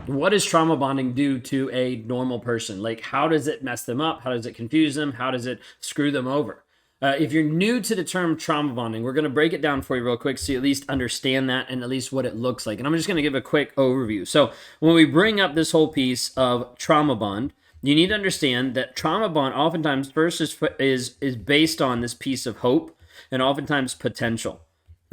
What does trauma bonding do to a normal person? Like, how does it mess them up? How does it confuse them? How does it screw them over? If you're new to the term trauma bonding, we're going to break it down for you real quick so you at least understand that and at least what it looks like. And I'm just going to give a quick overview. So, when we bring up this whole piece of trauma bond, you need to understand that trauma bond oftentimes first is based on this piece of hope and oftentimes potential.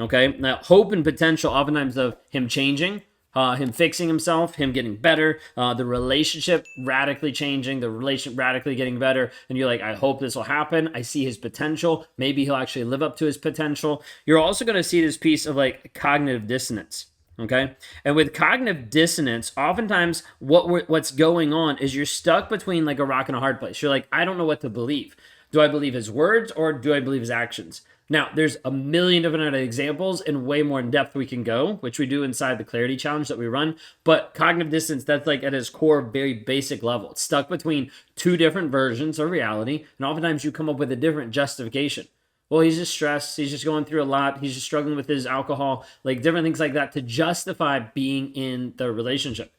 Okay, now hope and potential oftentimes of him changing, him fixing himself, him getting better, the relationship radically changing, the relationship radically getting better. And you're like, I hope this will happen. I see his potential. Maybe he'll actually live up to his potential. You're also going to see this piece of like cognitive dissonance. Okay. And with cognitive dissonance, oftentimes what's going on is you're stuck between like a rock and a hard place. You're like, I don't know what to believe. Do I believe his words or do I believe his actions? Now, there's a million different examples and way more in depth we can go, which we do inside the Clarity Challenge that we run. But cognitive dissonance, that's like at its core, very basic level. It's stuck between two different versions of reality. And oftentimes you come up with a different justification. Well, he's just stressed. He's just going through a lot. He's just struggling with his alcohol, like different things like that to justify being in the relationship.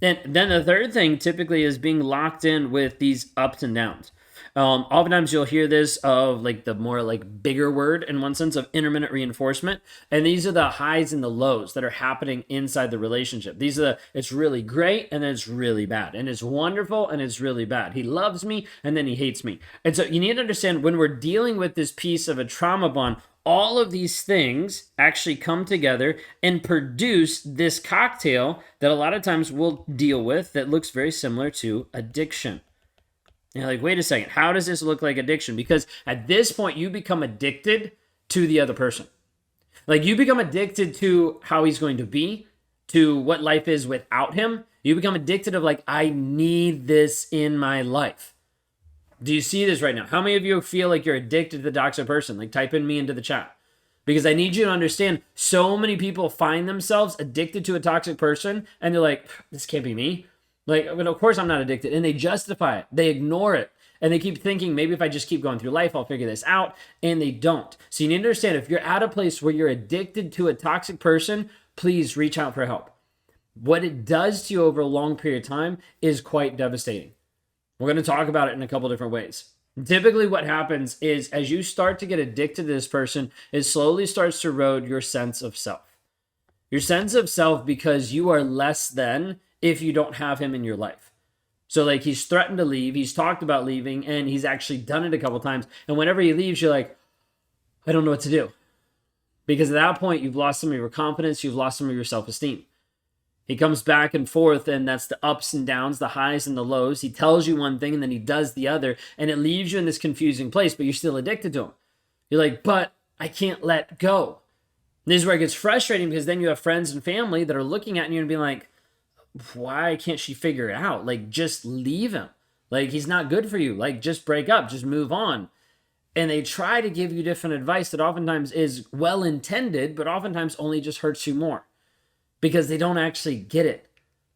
And then the third thing typically is being locked in with these ups and downs. Oftentimes you'll hear this of like the more like bigger word in one sense of intermittent reinforcement. And these are the highs and the lows that are happening inside the relationship. It's really great and then it's really bad. And it's wonderful and it's really bad. He loves me and then he hates me. And so you need to understand when we're dealing with this piece of a trauma bond, all of these things actually come together and produce this cocktail that a lot of times we'll deal with that looks very similar to addiction. You're like, wait a second, how does this look like addiction? Because at this point, you become addicted to the other person. Like you become addicted to how he's going to be, to what life is without him. You become addicted of like, I need this in my life. Do you see this right now? How many of you feel like you're addicted to the toxic person? Like type in me into the chat. Because I need you to understand so many people find themselves addicted to a toxic person and they're like, this can't be me. Like, well, of course I'm not addicted. And they justify it. They ignore it. And they keep thinking, maybe if I just keep going through life, I'll figure this out. And they don't. So you need to understand, if you're at a place where you're addicted to a toxic person, please reach out for help. What it does to you over a long period of time is quite devastating. We're going to talk about it in a couple different ways. Typically what happens is as you start to get addicted to this person, it slowly starts to erode your sense of self. Your sense of self because you are less than if you don't have him in your life. So like he's threatened to leave, he's talked about leaving, and he's actually done it a couple times. And whenever he leaves, you're like, I don't know what to do. Because at that point, you've lost some of your confidence, you've lost some of your self-esteem. He comes back and forth, and that's the ups and downs, the highs and the lows. He tells you one thing, and then he does the other, and it leaves you in this confusing place, but you're still addicted to him. You're like, but I can't let go. And this is where it gets frustrating, because then you have friends and family that are looking at you and being like, why can't she figure it out? Like, just leave him. Like, he's not good for you. Like, just break up. Just move on. And they try to give you different advice that oftentimes is well-intended, but oftentimes only just hurts you more because they don't actually get it.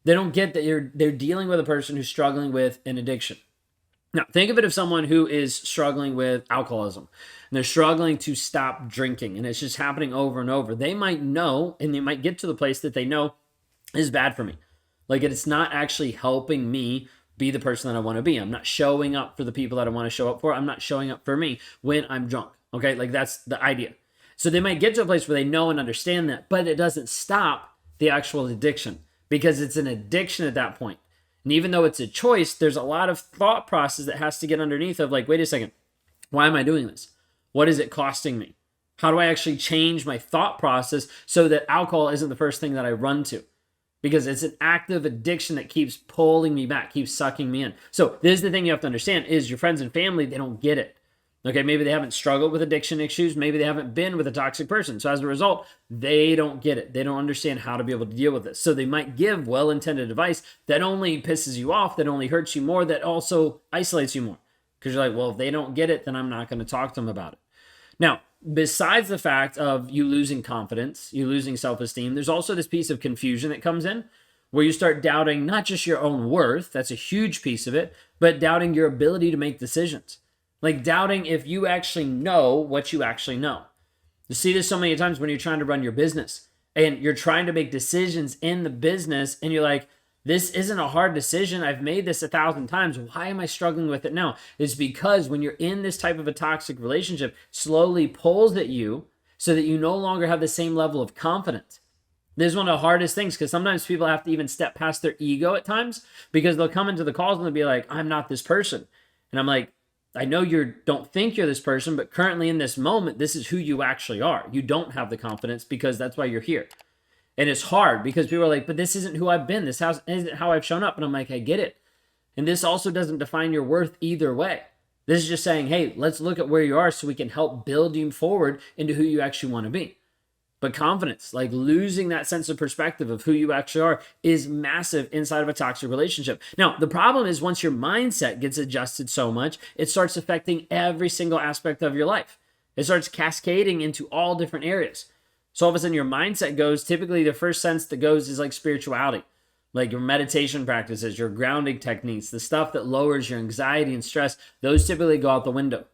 They don't get that they're dealing with a person who's struggling with an addiction. Now, think of it as someone who is struggling with alcoholism and they're struggling to stop drinking and it's just happening over and over. They might know, and they might get to the place that they know is bad for me. Like it's not actually helping me be the person that I want to be. I'm not showing up for the people that I want to show up for. I'm not showing up for me when I'm drunk. Okay, like that's the idea. So they might get to a place where they know and understand that, but it doesn't stop the actual addiction because it's an addiction at that point. And even though it's a choice, there's a lot of thought process that has to get underneath of like, wait a second, why am I doing this? What is it costing me? How do I actually change my thought process so that alcohol isn't the first thing that I run to? Because it's an active addiction that keeps pulling me back, keeps sucking me in. So this is the thing you have to understand is your friends and family, they don't get it. Okay, maybe they haven't struggled with addiction issues. Maybe they haven't been with a toxic person. So as a result, they don't get it. They don't understand how to be able to deal with this. So they might give well-intended advice that only pisses you off, that only hurts you more, that also isolates you more. Because you're like, well, if they don't get it, then I'm not going to talk to them about it. Now, besides the fact of you losing confidence, you losing self-esteem, there's also this piece of confusion that comes in where you start doubting not just your own worth, that's a huge piece of it, but doubting your ability to make decisions. Like doubting if you actually know what you actually know. You see this so many times when you're trying to run your business and you're trying to make decisions in the business and you're like, this isn't a hard decision. I've made this 1,000 times. Why am I struggling with it now? It's because when you're in this type of a toxic relationship, slowly pulls at you so that you no longer have the same level of confidence. This is one of the hardest things because sometimes people have to even step past their ego at times because they'll come into the calls and they'll be like, I'm not this person. And I'm like, I know you don't think you're this person, but currently in this moment, this is who you actually are. You don't have the confidence because that's why you're here. And it's hard because people are like, but this isn't who I've been. This isn't how I've shown up. And I'm like, I get it. And this also doesn't define your worth either way. This is just saying, hey, let's look at where you are so we can help build you forward into who you actually want to be. But confidence, like losing that sense of perspective of who you actually are, is massive inside of a toxic relationship. Now, the problem is once your mindset gets adjusted so much, it starts affecting every single aspect of your life. It starts cascading into all different areas. So all of a sudden your mindset goes, typically the first sense that goes is like spirituality, like your meditation practices, your grounding techniques, the stuff that lowers your anxiety and stress, those typically go out the window.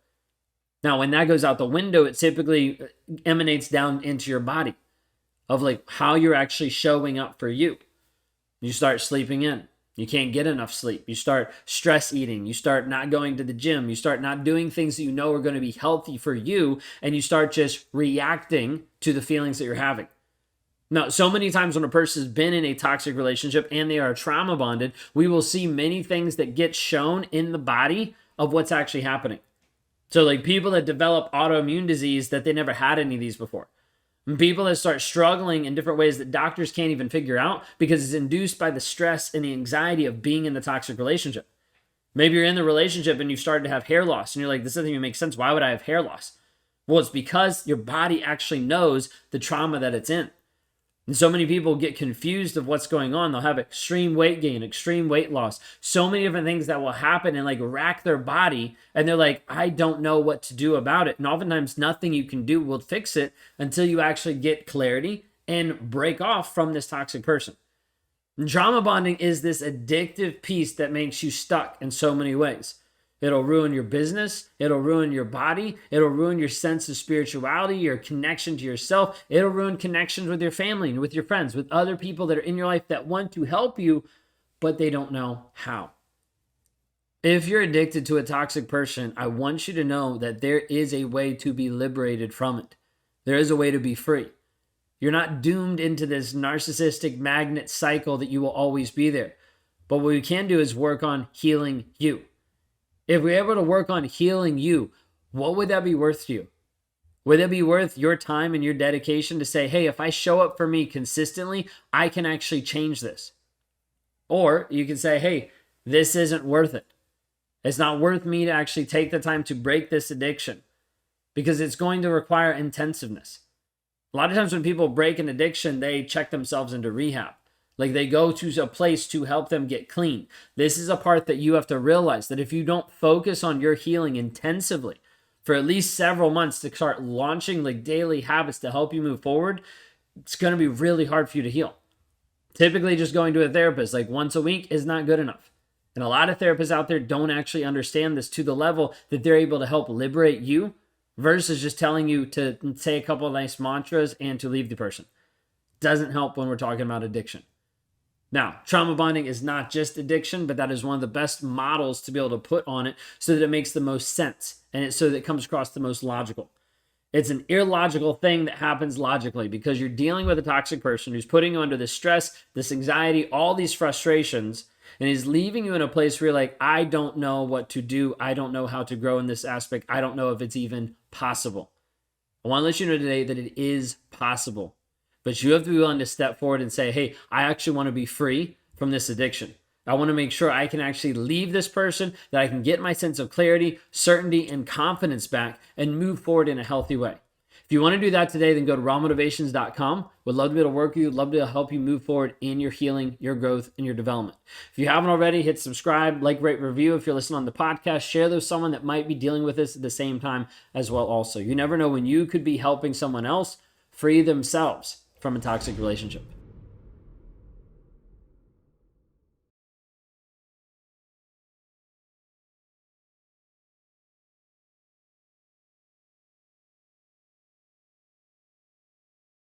Now, when that goes out the window, it typically emanates down into your body of like how you're actually showing up for you. You start sleeping in. You can't get enough sleep. You start stress eating. You start not going to the gym. You start not doing things that you know are going to be healthy for you. And you start just reacting to the feelings that you're having. Now, so many times when a person's been in a toxic relationship and they are trauma bonded, we will see many things that get shown in the body of what's actually happening. So like people that develop autoimmune disease that they never had any of these before. And people that start struggling in different ways that doctors can't even figure out because it's induced by the stress and the anxiety of being in the toxic relationship. Maybe you're in the relationship and you've started to have hair loss and you're like, this doesn't even make sense. Why would I have hair loss? Well, it's because your body actually knows the trauma that it's in. And so many people get confused of what's going on. They'll have extreme weight gain, extreme weight loss, so many different things that will happen and like rack their body. And they're like, I don't know what to do about it. And oftentimes nothing you can do will fix it until you actually get clarity and break off from this toxic person. And trauma bonding is this addictive piece that makes you stuck in so many ways. It'll ruin your business. It'll ruin your body. It'll ruin your sense of spirituality, your connection to yourself. It'll ruin connections with your family and with your friends, with other people that are in your life that want to help you, but they don't know how. If you're addicted to a toxic person, I want you to know that there is a way to be liberated from it. There is a way to be free. You're not doomed into this narcissistic magnet cycle that you will always be there. But what we can do is work on healing you. If we're able to work on healing you, what would that be worth to you? Would it be worth your time and your dedication to say, hey, if I show up for me consistently, I can actually change this? Or you can say, hey, this isn't worth it. It's not worth me to actually take the time to break this addiction because it's going to require intensiveness. A lot of times when people break an addiction, they check themselves into rehab. Like they go to a place to help them get clean. This is a part that you have to realize that if you don't focus on your healing intensively for at least several months to start launching like daily habits to help you move forward, it's going to be really hard for you to heal. Typically just going to a therapist like once a week is not good enough. And a lot of therapists out there don't actually understand this to the level that they're able to help liberate you versus just telling you to say a couple of nice mantras and to leave the person. Doesn't help when we're talking about addiction. Now, trauma bonding is not just addiction, but that is one of the best models to be able to put on it so that it makes the most sense and so that it comes across the most logical. It's an illogical thing that happens logically because you're dealing with a toxic person who's putting you under this stress, this anxiety, all these frustrations, and he's leaving you in a place where you're like, I don't know what to do. I don't know how to grow in this aspect. I don't know if it's even possible. I want to let you know today that it is possible. But you have to be willing to step forward and say, hey, I actually want to be free from this addiction. I want to make sure I can actually leave this person, that I can get my sense of clarity, certainty, and confidence back and move forward in a healthy way. If you want to do that today, then go to rawmotivations.com. Would love to be able to work with you. Love to help you move forward in your healing, your growth, and your development. If you haven't already, hit subscribe, like, rate, review. If you're listening on the podcast, share with someone that might be dealing with this at the same time as well also. You never know when you could be helping someone else free themselves from a toxic relationship.